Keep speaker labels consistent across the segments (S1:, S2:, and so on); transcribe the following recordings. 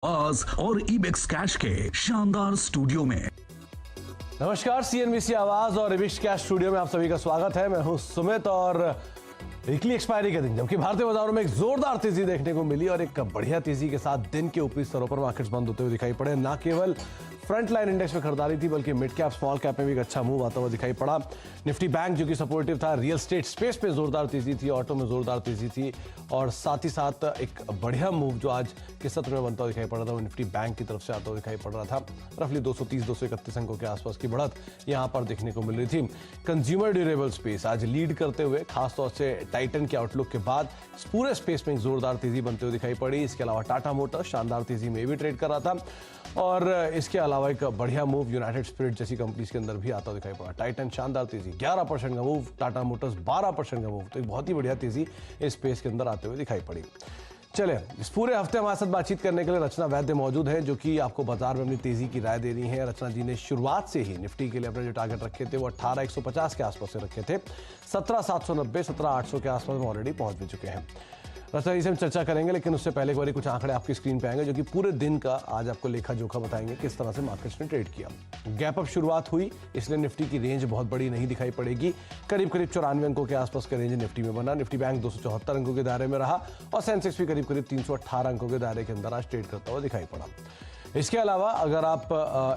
S1: आज और ibex cash के शानदार स्टूडियो में।
S2: नमस्कार, सीएनबीसी आवाज और इबेक्स कैश स्टूडियो में आप सभी का स्वागत है। मैं हूं सुमित और वीकली एक्सपायरी के दिन जबकि भारतीय बाजारों में एक जोरदार तेजी देखने को मिली और एक बढ़िया तेजी के साथ दिन के ऊपरी स्तरों पर मार्केट्स बंद होते हुए दिखाई पड़े। न केवल फ्रंट लाइन इंडेक्स में खरीदारी थी बल्कि मिड कैप स्मॉल कैप में भी एक अच्छा मूव आता हुआ दिखाई पड़ा। निफ्टी बैंक जो कि सपोर्टिव था, रियल स्टेट स्पेस पे जोरदार तेजी थी, ऑटो में जोरदार तेजी थी और साथ ही साथ एक बढ़िया मूव जो आज के सत्र में बनता हुआ दिखाई पड़ रहा था वो निफ्टी बैंक की तरफ से आता हुआ दिखाई पड़ रहा था। रफली 230-231 अंकों के आसपास की बढ़त यहां पर देखने को मिल रही थी। कंज्यूमर ड्यूरेबल स्पेस आज लीड करते हुए खासतौर से टाइटन के आउटलुक के बाद पूरे स्पेस में एक जोरदार तेजी बनते हुए दिखाई पड़ी। इसके अलावा टाटा मोटर्स शानदार तेजी में भी ट्रेड कर रहा था और इसके अलावा एक बढ़िया मूव यूनाइटेड स्पिरिट जैसी कंपनीज के अंदर भी आता दिखाई पड़ा। टाइटन शानदार तेजी 11% का मूव, टाटा मोटर्स 12% का मूव, तो एक बहुत ही बढ़िया तेजी इस स्पेस के अंदर आते हुए दिखाई पड़ी। चले इस पूरे हफ्ते हमारे साथ बातचीत करने के लिए रचना वैद्य मौजूद है जो कि आपको बाजार में अपनी तेजी की राय दे रही है। रचना जी ने शुरुआत से ही निफ्टी के लिए अपने जो टारगेट रखे थे वो 18,150 के आसपास से रखे थे। 17,790 17,800 के आसपास में ऑलरेडी पहुंच भी चुके हैं। रचना जी से हम चर्चा करेंगे लेकिन उससे पहले एक बार कुछ आंकड़े आपकी स्क्रीन पे आएंगे जो कि पूरे दिन का आज आपको लेखा जोखा बताएंगे किस तरह से मार्केट्स ने ट्रेड किया। गैप अप शुरुआत हुई इसलिए निफ्टी की रेंज बहुत बड़ी नहीं दिखाई पड़ेगी। करीब 94 अंकों के आसपास का रेंज निफ्टी में बना। निफ्टी बैंक 274 अंकों के दायरे में रहा और सेंसेक्स भी करीब 318 अंकों के दायरे के अंदर आज ट्रेड करता हुआ दिखाई पड़ा। इसके अलावा अगर आप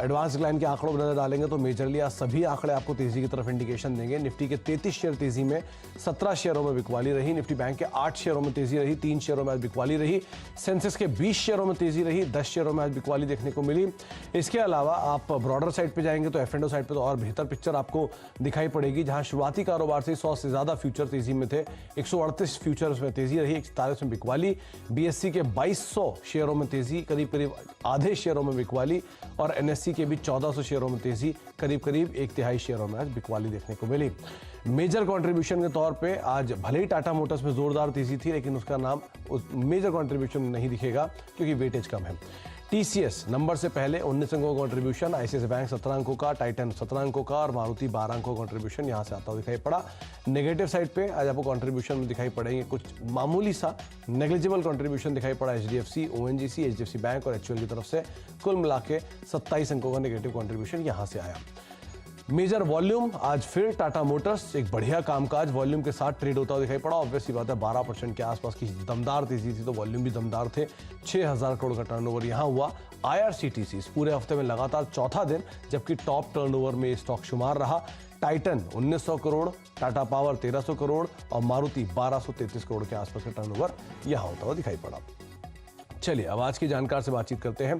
S2: एडवांस डिक्लाइन के आंकड़ों पर नजर डालेंगे तो मेजरली आज सभी आंकड़े आपको तेजी की तरफ इंडिकेशन देंगे। निफ्टी के 33 शेयर तेजी में 17 शेयरों में बिकवाली रही। निफ्टी बैंक के 8 शेयरों में तेजी रही, 3 शेयरों में आज बिकवाली रही। सेंसेक्स के 20 शेयरों में तेजी रही, 10 शेयरों में आज बिकवाली देखने को मिली। इसके अलावा आप ब्रॉडर साइड पे जाएंगे तो F&O साइड पे तो और बेहतर पिक्चर आपको दिखाई पड़ेगी जहां शुरुआती कारोबार से 100 से ज्यादा फ्यूचर तेजी में थे। 138 फ्यूचर्स में तेजी रही, 41 में बिकवाली। BSE के 2200 शेयरों में तेजी, करीब आधे शेयरों में बिकवाली और NSE के भी 1400 शेयरों में तेजी, करीब 1/3 शेयरों में आज बिकवाली देखने को मिली। मेजर कंट्रीब्यूशन के तौर पे आज भले ही टाटा मोटर्स में जोरदार तेजी थी लेकिन उसका नाम उस मेजर कंट्रीब्यूशन में नहीं दिखेगा क्योंकि वेटेज कम है। TCS नंबर से पहले 19 अंकों का कंट्रीब्यूशन, ICICI बैंक 17 अंकों का, टाइटन 17 अंकों का और मारुति 12 अंकों का कंट्रीब्यूशन यहां से आता हुआ दिखाई पड़ा। नेगेटिव साइड पे आज आपको कंट्रीब्यूशन में दिखाई पड़ेंगे कुछ मामूली सा नेग्लिजिबल कंट्रीब्यूशन दिखाई पड़ा HDFC, ONGC, HDFC बैंक और HUL की तरफ से। कुल मिला के 27 अंकों का नेगेटिव कंट्रीब्यूशन यहां से आया। मेजर वॉल्यूम आज फिर टाटा मोटर्स एक बढ़िया कामकाज वॉल्यूम के साथ ट्रेड होता हुआ दिखाई पड़ा। ऑब्वियसली बात है 12% के आसपास की दमदार तेजी थी तो वॉल्यूम भी दमदार थे। 6,000 करोड़ का टर्नओवर यहां हुआ। IRCTC इस पूरे हफ्ते में लगातार चौथा दिन जबकि टॉप टर्नओवर में स्टॉक शुमार रहा। टाइटन 1900 करोड़, टाटा पावर 1300 करोड़ और मारुति 1233 करोड़ के आसपास का टर्नओवर यहां होता हुआ दिखाई पड़ा। चलिए अब आज की जानकार से बातचीत करते हैं।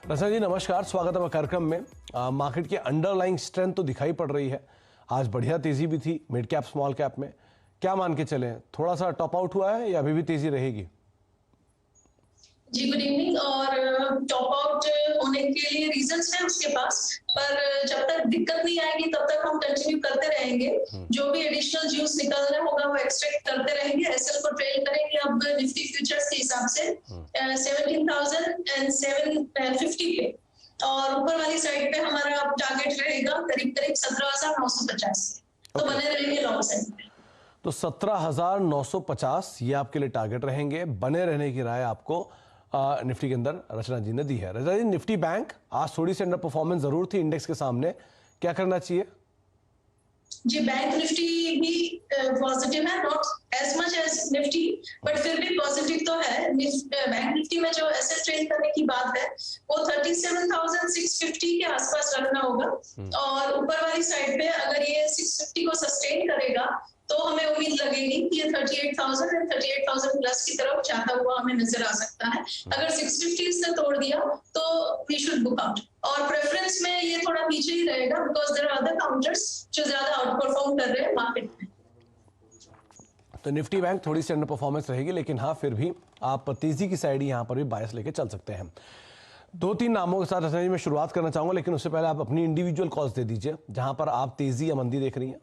S2: रचना जी नमस्कार, स्वागत है कार्यक्रम में। मार्केट की अंडरलाइंग स्ट्रेंथ तो दिखाई पड़ रही है, आज बढ़िया तेजी भी थी मिड कैप स्मॉल कैप में। क्या मान के चलें, थोड़ा सा टॉप आउट हुआ है या अभी भी तेजी रहेगी?
S3: जी गुड इवनिंग। और टॉप आउट होने के लिए रीजंस हैं उसके पास, पर जब तक दिक्कत नहीं आएगी तब तक हम कंटिन्यू करते रहेंगे। जो भी एडिशनल जूस निकलना होगा वो एक्सट्रैक्ट करते रहेंगे। एसएल को ट्रेड करेंगे अब निफ्टी फ्यूचर्स के हिसाब से 17,750 पे और ऊपर वाली साइड पे हमारा टारगेट रहेगा करीब 17,950। तो बने रहेंगे लॉन्ग साइड पे।
S2: तो 17,950 ये आपके लिए टारगेट रहेंगे। बने रहने की राय आपको निफ्टी के अंदर रचना जी ने दी है। रचना जी, निफ्टी बैंक आज थोड़ी सी अंडर परफॉर्मेंस जरूर थी इंडेक्स के सामने, क्या करना चाहिए?
S3: जी बैंक निफ्टी भी पॉजिटिव है, not as much as Nifty but फिर भी पॉजिटिव तो है। बैंक निफ्टी में जो एसेट ट्रेड करने की बात है वो 37,650 के आसपास रखना होगा और ऊपर वाली साइड पे अगर ये 650 को सस्टेन करेगा तो हमें उम्मीद लगेगी कि ये 38,000 और 38,000 प्लस की तरफ जाता हुआ हमें नजर आ सकता है। अगर 650 से तोड़ दिया तो वी शुड बुक आउट और प्रेफरेंस में ये थोड़ा पीछे ही रहेगा because there are other counters जो ज्यादा आउट परफॉर्म कर रहे हैं मार्केट में।
S2: तो निफ्टी बैंक थोड़ी सी अंडर परफॉर्मेंस रहेगी लेकिन हाँ फिर भी आप तेजी की साइड यहाँ पर भी बायस लेके चल सकते हैं। 2-3 नामों के साथ रचना जी मैं शुरुआत करना चाहूंगा लेकिन उससे पहले आप अपनी इंडिविजुअल कॉल्स दे दीजिए जहां पर आप तेजी या मंदी देख रही हैं।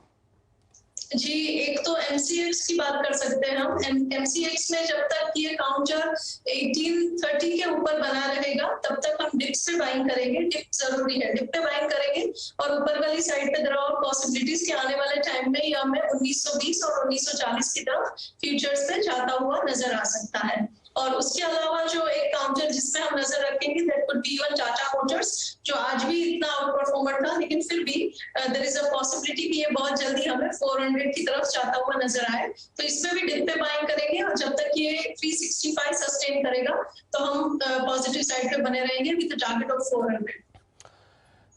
S3: जी एक तो MCX की बात कर सकते हैं हम। MCX में जब तक ये काउंटर 1830 के ऊपर बना रहेगा तब तक हम डिप से बाइंग करेंगे। डिप जरूरी है, डिप पे बाइंग करेंगे और ऊपर वाली साइड पे देयर आर पॉसिबिलिटीज के आने वाले टाइम में या हमें 1920 और 1940 की तरफ फ्यूचर्स पे जाता हुआ नजर आ सकता है। और उसके अलावा जो एक काउंटर जिसमें हम नजर रखेंगे that could be even Tata Motors, जो आज भी इतना आउट परफॉर्मर था, लेकिन फिर भी देयर इज अ पॉसिबिलिटी कि ये बहुत जल्दी हमें 400 की तरफ जाता हुआ नजर आए, तो इसमें भी डिप पे बाइंग करेंगे और जब तक ये 365 सस्टेन करेगा तो हम पॉजिटिव साइड पे बने रहेंगे विद टारगेट ऑफ 400।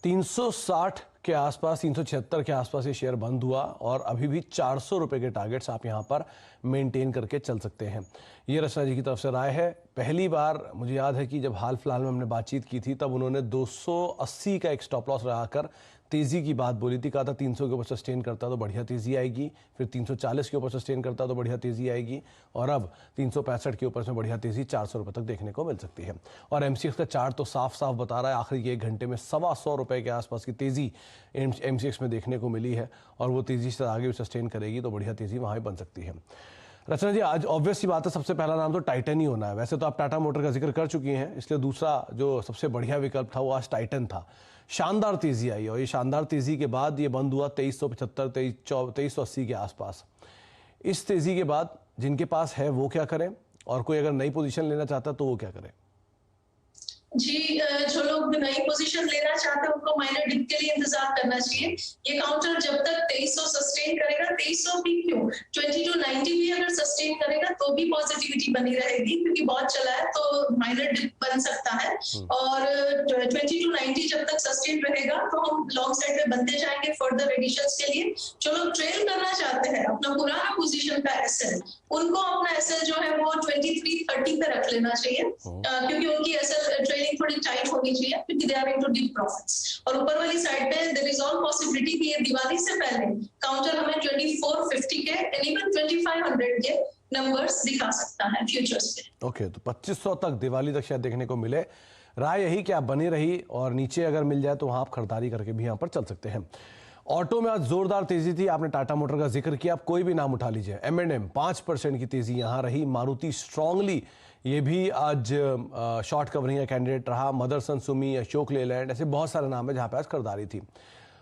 S2: 360 के आसपास, 376 के आसपास ये शेयर बंद हुआ और अभी भी 400 रुपए के टारगेट्स आप यहाँ पर मेंटेन करके चल सकते हैं। ये रचना जी की तरफ से राय है। पहली बार मुझे याद है कि जब हाल फिलहाल में हमने बातचीत की थी तब उन्होंने 280 का एक स्टॉप लॉस लगाकर तेजी की बात बोली थी। कहा था 300 के ऊपर सस्टेन करता तो बढ़िया तेजी आएगी, फिर 340 के ऊपर सस्टेन करता तो बढ़िया तेजी आएगी, और अब 365 के ऊपर से बढ़िया तेजी 400 रुपए तक देखने को मिल सकती है। और एमसीएक्स का चार्ट तो साफ साफ बता रहा है आखिरी के 1 घंटे में 125 रुपए के आसपास की तेजी एमसीएक्स में देखने को मिली है, और वो तेजी से आगे भी सस्टेन करेगी तो बढ़िया तेजी वहाँ बन सकती है। रचना जी, आज ऑब्वियस सी बात है, सबसे पहला नाम तो टाइटन ही होना है। वैसे तो आप टाटा मोटर का जिक्र कर चुकी हैं, इसलिए दूसरा जो सबसे बढ़िया विकल्प था वो आज टाइटन था। शानदार तेजी आई और ये शानदार तेजी के बाद ये बंद हुआ 2375 2380 के आसपास। इस तेजी के बाद जिनके पास है वो क्या करें, और कोई अगर नई पोजीशन लेना चाहता तो वो क्या करें?
S3: जी, जो लोग नई पोजीशन लेना चाहते हैं उनको माइनर डिप के लिए इंतजार करना चाहिए। ये काउंटर जब तक 2300 सस्टेन करेगा, 2300 भी क्यों, 2290 भी अगर सस्टेन करेगा तो भी पॉजिटिविटी बनी रहेगी, क्योंकि बहुत चला है तो माइनर डिप बन सकता है। और 2290 जब तक सस्टेन रहेगा तो हम लॉन्ग साइड में बनते जाएंगे फर्दर एडिशंस के लिए। जो लोग ट्रेल करना चाहते हैं अपना पुराना पोजीशन का एसएल, उनको अपना एसएल जो है वो 2330 पे रख लेना चाहिए, क्योंकि उनकी एसएल थोड़ी टाइट होनी चाहिए, क्योंकि they are into deep profits. और ऊपर वाली साइड पे देयर इज ऑल पॉसिबिलिटी कि ये दिवाली से पहले काउंटर हमें 2450 के एंड इवन 2500 के नंबर्स दिखा सकता है फ्यूचर्स पे।
S2: ओके, तो 2500 तक दिवाली तक शायद देखने को मिले। राय यही कि आप बनी रही, और नीचे अगर मिल जाए तो वहां आप खरीदारी करके भी यहाँ पर चल सकते हैं। ऑटो में आज जोरदार तेजी थी, आपने टाटा मोटर का जिक्र किया, आप कोई भी नाम उठा लीजिए। M&M 5% की तेजी यहाँ रही। मारुति स्ट्रांगली ये भी आज शॉर्ट कवरिंग का कैंडिडेट रहा। मदरसन सुमी, अशोक लेलैंड, ऐसे बहुत सारे नाम है जहाँ पे आज खरीदारी थी।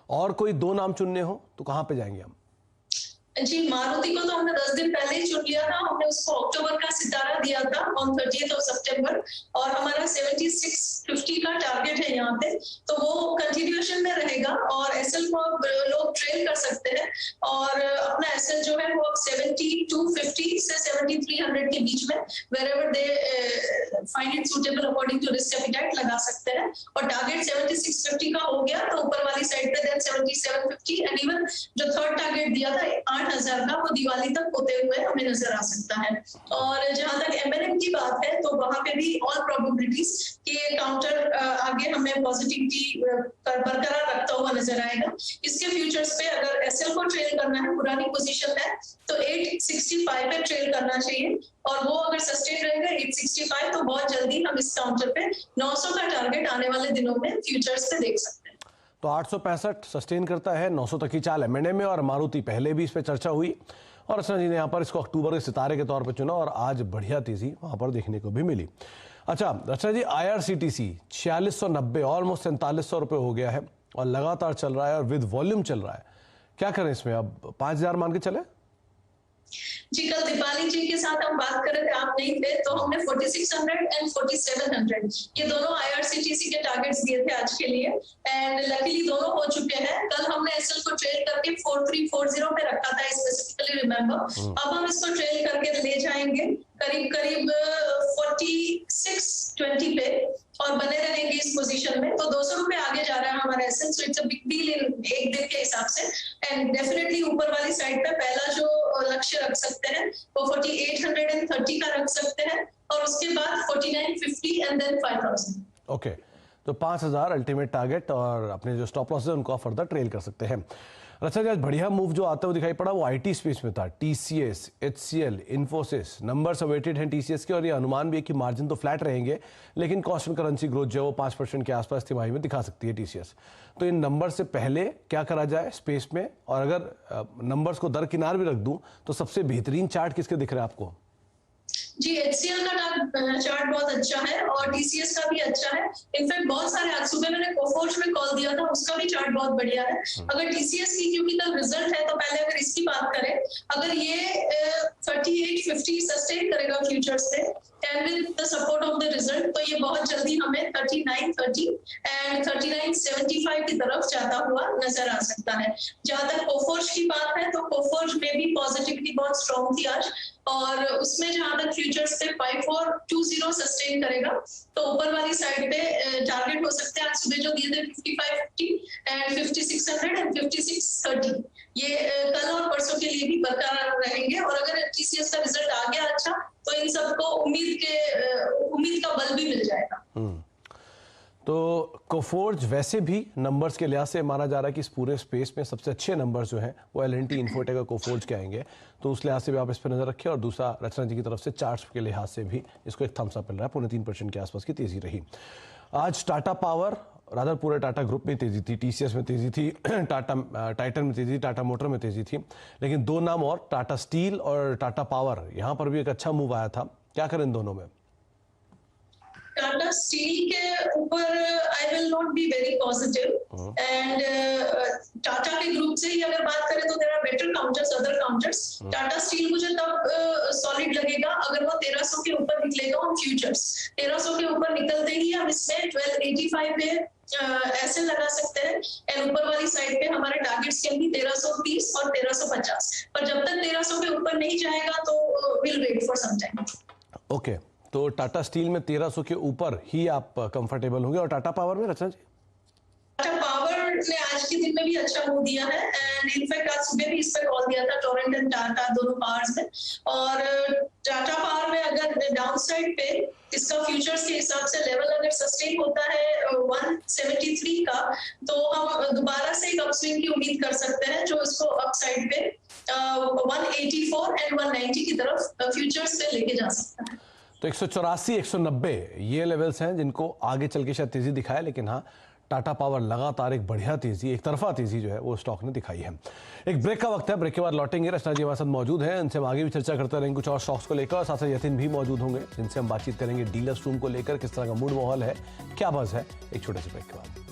S2: और कोई 2 नाम चुनने हो तो कहाँ पे जाएंगे हम?
S3: जी, मारुति को तो हमने 10 दिन पहले ही चुन लिया था। हमने उसको अक्टूबर का सितारा दिया था ऑन 30th of September, और हमारा 7650 का टारगेट है यहाँ पे, तो वो कंटिन्यूएशन में रहेगा। और एसएल को लोग ट्रेल कर सकते हैं, और अपना एसएल जो है वो अब 7250 से 7300 के बीच में wherever they find it suitable according to risk appetite लगा सकते हैं। और टारगेट 7650 का हो गया तो ऊपर वाली साइड पे देन 7750 एंड इवन जो थर्ड टारगेट दिया था 8000 का, वो दिवाली तक होते हुए हमें नजर आ सकता है। और जहां तक M&M की बात है तो वहां पे भी ऑल प्रोबेबिलिटीज कि काउंटर आगे हमें पॉजिटिविटी बरकरार रखता हुआ नजर आएगा। इसके फ्यूचर्स पे अगर एसएल को ट्रेल करना है, पुरानी पोजीशन है, तो 865 पे ट्रेल करना चाहिए, और वो अगर सस्टेन रहेगा 865 तो बहुत जल्दी हम इस काउंटर पे 900 का टारगेट आने वाले दिनों में फ्यूचर्स पे देख सकते हैं।
S2: तो 865 सस्टेन करता है, 900 तक की चाल M&M में, और मारुति पहले भी इस पे चर्चा हुई, और रचना जी ने यहाँ पर इसको अक्टूबर के सितारे के तौर पे चुना, और आज बढ़िया तेजी वहाँ पर देखने को भी मिली। अच्छा रचना जी, IRCTC 4690 ऑलमोस्ट 4700 रुपये हो गया है, और लगातार चल रहा है और विद वॉल्यूम चल रहा है। क्या करें इसमें, अब 5000 मान के चले?
S3: जी, कल दीपाली जी के साथ हम बात कर रहे थे, आप नहीं थे, तो हमने 4600 एंड 4700 ये दोनों IRCTC के टारगेट्स दिए थे आज के लिए, एंड लकीली दोनों हो चुके हैं। कल हमने एसएल को ट्रेल करके 4340 पे रखा था स्पेसिफिकली, रिमेंबर। अब हम इसको ट्रेल करके ले जाएंगे करीब 4620 पे, और बने रहेंगे इस पोजीशन में। तो 200 रुपए आगे जा रहा है हमारा SL, so it's a big deal in एक दिन के हिसाब से। एंड डेफिनेटली ऊपर वाली साइड पे पहला जो लक्ष्य रख सकते हैं वो 4830 का रख सकते हैं, और उसके बाद 4950 एंड देन 5000।
S2: ओके, तो 5000 अल्टीमेट टारगेट, और अपने जो स्टॉप लॉस है उनको आप फर्दर ट्रेल कर सकते हैं। अच्छा जी, आज बढ़िया मूव जो आता हुआ दिखाई पड़ा वो आईटी स्पेस में था। TCS, HCL, Infosys, numbers awaited हैं TCS के, और ये अनुमान भी है कि मार्जिन तो फ्लैट रहेंगे, लेकिन कॉन्स्टेंट करेंसी ग्रोथ जो है वो 5% के आसपास तिमाही में दिखा सकती है TCS। तो इन नंबर से पहले क्या करा जाए स्पेस में, और अगर नंबर्स को दरकिनार भी रख दूं तो सबसे बेहतरीन चार्ट किसके दिख रहा है आपको?
S3: जी, HCL का चार्ट बहुत अच्छा है, और TCS का भी अच्छा है। इनफैक्ट बहुत सारे, आज सुबह मैंने कोफोर्ज में कॉल दिया था, उसका भी चार्ट बहुत बढ़िया है। अगर TCS की, क्योंकि कल रिजल्ट है, तो पहले अगर इसकी बात करें, अगर ये 3850 सस्टेन करेगा फ्यूचर्स से and with the support of the result तो ये बहुत जल्दी हमें 39.30 एंड 39.75 की तरफ जाता हुआ नजर आ सकता है। जहां तक कोफोर्ज की बात है तो कोफोर्ज में भी पॉजिटिविटी बहुत स्ट्रॉन्ग थी आज, और उसमें जहां तक फ्यूचर्स पे 5420 सस्टेन करेगा तो ऊपर वाली साइड पे टारगेट हो सकते हैं आज सुबह जो दिए थे 5550 एंड 5600 एंड 5630, ये कल और परसों के लिए भी बरकरार रहेंगे। और अगर टीसीएस का रिजल्ट आ गया अच्छा तो इन सबको उम्मीद का बल भी मिल जाएगा।
S2: तो कोफोर्ज वैसे भी नंबर्स के लिहाज से माना जा रहा है कि इस पूरे स्पेस में सबसे अच्छे नंबर्स जो हैं वो L&T इन्फोटेक और कोफोर्ज के आएंगे, तो उस लिहाज से भी आप इस पर नजर रखें। और दूसरा रचना जी की तरफ से चार्ट्स के लिहाज से भी इसको एक थम्स अप मिल रहा है, 3.25% के आसपास की तेजी रही। आज टाटा पावर रादर पूरे टाटा ग्रुप में तेजी थी, टीसीएस में तेजी थी, टाइटन में तेजी थी, टाटा मोटर में तेजी थी, लेकिन दो नाम और टाटा स्टील और टाटा पावर यहाँ पर भी एक अच्छा मूव आया था। क्या करें इन दोनों में?
S3: टाटा स्टील के ऊपर I will not be very positive and Tata के ग्रुप से ही अगर बात करें तो there are better counters, other counters. Tata Steel मुझे तब सॉलिड लगेगा अगर वो 1300 के ऊपर निकलेगा ऑन फ्यूचर्स। 1300 के ऊपर निकलते ही हम इसमें 1285 पे ऐसे लगा सकते हैं एंड ऊपर वाली साइड पे हमारे टारगेट्स के भी 1330 और 1350, पर जब तक 1300 के ऊपर नहीं जाएगा तो will wait for some time.
S2: Okay, तो टाटा स्टील में 1300 के ऊपर ही आप कंफर्टेबल होंगे। और टाटा पावर में रचना जी?
S3: टाटा पावर ने आज के दिन में भी अच्छा मूव दिया है एंड इनफैक्ट आज सुबह भी इस पर कॉल दिया था टोरेंट एंड टाटा दोनों पावर्स में। और टाटा पावर में अगर डाउन साइड पे इसका फ्यूचर्स के हिसाब से लेवल अगर सस्टेन होता है 173 का तो हम दोबारा से एक अपस्विंग की उम्मीद कर सकते हैं जो इसको अप साइड पे 184 एंड 190 की तरफ फ्यूचर्स पे लेके जा सकता है।
S2: तो 184 190 ये लेवल्स हैं जिनको आगे चल के शायद तेजी दिखाए, लेकिन हाँ टाटा पावर लगातार एक बढ़िया तेजी, एक तरफा तेजी जो है वो स्टॉक ने दिखाई है। एक ब्रेक का वक्त है, ब्रेक के बाद लौटेंगे। रचना जी हमारे साथ मौजूद हैं, इनसे हम आगे भी चर्चा करते रहेंगे कुछ और स्टॉक्स को लेकर, और साथ साथ यतिन भी मौजूद होंगे जिनसे हम बातचीत करेंगे डीलर्स रूम को लेकर, किस तरह का मूड माहौल है, क्या बज़ है। एक छोटे से ब्रेक के बाद